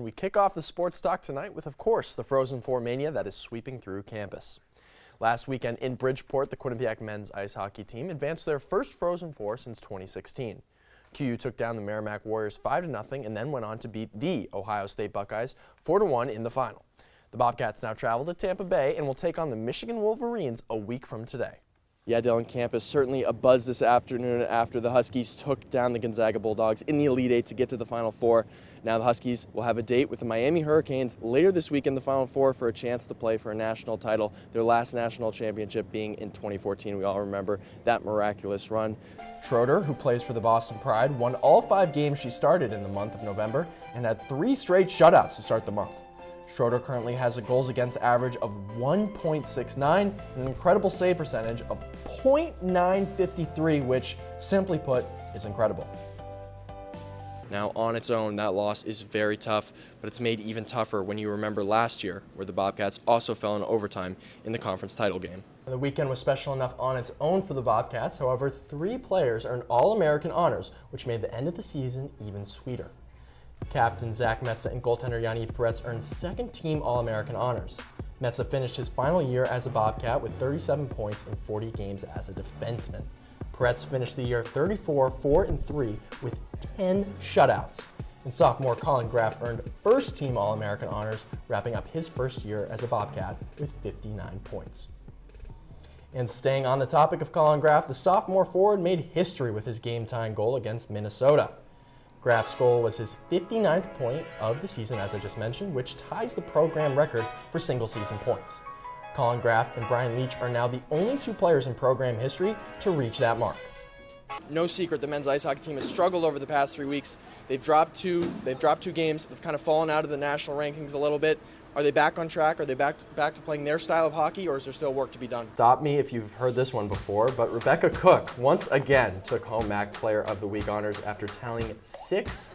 we kick off the sports talk tonight with, of course, the Frozen Four mania that is sweeping through campus. Last weekend in Bridgeport, the Quinnipiac men's ice hockey team advanced their first Frozen Four since 2016. QU took down the Merrimack Warriors 5-0 and then went on to beat the Ohio State Buckeyes 4-1 in the final. The Bobcats now travel to Tampa Bay and will take on the Michigan Wolverines a week from today. Yeah, Dylan, campus certainly a buzz this afternoon after the Huskies took down the Gonzaga Bulldogs in the Elite Eight to get to the Final Four. Now the Huskies will have a date with the Miami Hurricanes later this week in the Final Four for a chance to play for a national title, their last national championship being in 2014. We all remember that miraculous run. Schroeder, who plays for the Boston Pride, won all 5 games she started in the month of November and had 3 straight shutouts to start the month. Schroeder currently has a goals against average of 1.69 and an incredible save percentage of .953, which, simply put, is incredible. Now, on its own, that loss is very tough, but it's made even tougher when you remember last year, where the Bobcats also fell in overtime in the conference title game. The weekend was special enough on its own for the Bobcats. However, 3 players earned All-American honors, which made the end of the season even sweeter. Captain Zach Metsa and goaltender Yaniv Peretz earned second-team All-American honors. Metsa finished his final year as a Bobcat with 37 points in 40 games as a defenseman. Peretz finished the year 34-4-3 with 10 shutouts. And sophomore Colin Graff earned first-team All-American honors, wrapping up his first year as a Bobcat with 59 points. And staying on the topic of Colin Graff, the sophomore forward made history with his game-tying goal against Minnesota. Graff's goal was his 59th point of the season, as I just mentioned, which ties the program record for single-season points. Colin Graff and Brian Leach are now the only 2 players in program history to reach that mark. No secret, the men's ice hockey team has struggled over the past 3 weeks. They've dropped two games. They've kind of fallen out of the national rankings a little bit. Are they back on track? Are they back to playing their style of hockey, or is there still work to be done? Stop me if you've heard this one before, but Rebecca Cook once again took home MAC Player of the Week honors after tallying 6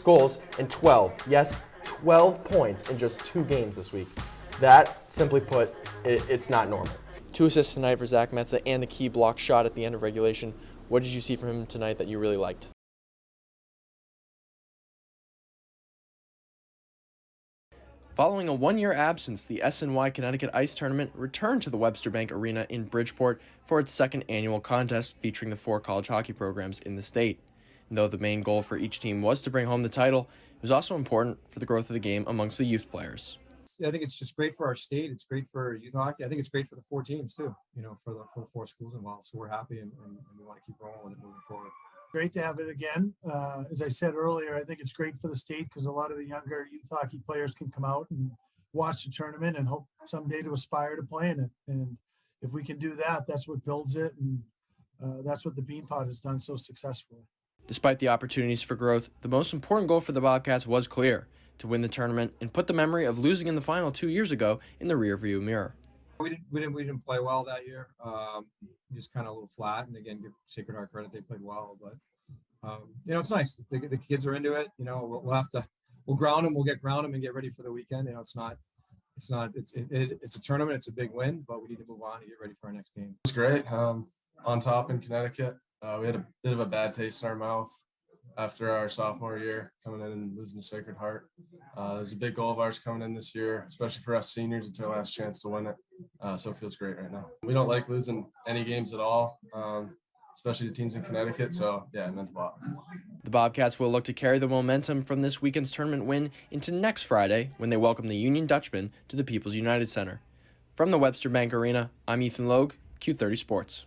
goals and 12 points in just 2 games this week. That, simply put, it's not normal. 2 assists tonight for Zach Metsa and a key block shot at the end of regulation. What did you see from him tonight that you really liked? Following a 1-year absence, the SNY Connecticut Ice Tournament returned to the Webster Bank Arena in Bridgeport for its 2nd annual contest featuring the 4 college hockey programs in the state. And though the main goal for each team was to bring home the title, it was also important for the growth of the game amongst the youth players. I think it's just great for our state. It's great for youth hockey. I think it's great for the 4 teams too, for the 4 schools involved. So we're happy and we want to keep rolling with it moving forward. Great to have it again. As I said earlier, I think it's great for the state because a lot of the younger youth hockey players can come out and watch the tournament and hope someday to aspire to play in it. And if we can do that, that's what builds it. And that's what the Beanpot has done so successfully. Despite the opportunities for growth, the most important goal for the Bobcats was clear: to win the tournament and put the memory of losing in the final 2 years ago in the rearview mirror. We didn't play well that year. Just kind of a little flat. And again, give Sacred Heart credit, they played well. But it's nice. The kids are into it. We'll ground them. We'll ground them and get ready for the weekend. It's a tournament. It's a big win, but we need to move on and get ready for our next game. It's great. On top in Connecticut, we had a bit of a bad taste in our mouth after our sophomore year, coming in and losing to Sacred Heart. There's a big goal of ours coming in this year, especially for us seniors. It's our last chance to win it, so it feels great right now. We don't like losing any games at all, especially to teams in Connecticut, so yeah, it meant a lot. The Bobcats will look to carry the momentum from this weekend's tournament win into next Friday when they welcome the Union Dutchmen to the People's United Center. From the Webster Bank Arena, I'm Ethan Logue, Q30 Sports.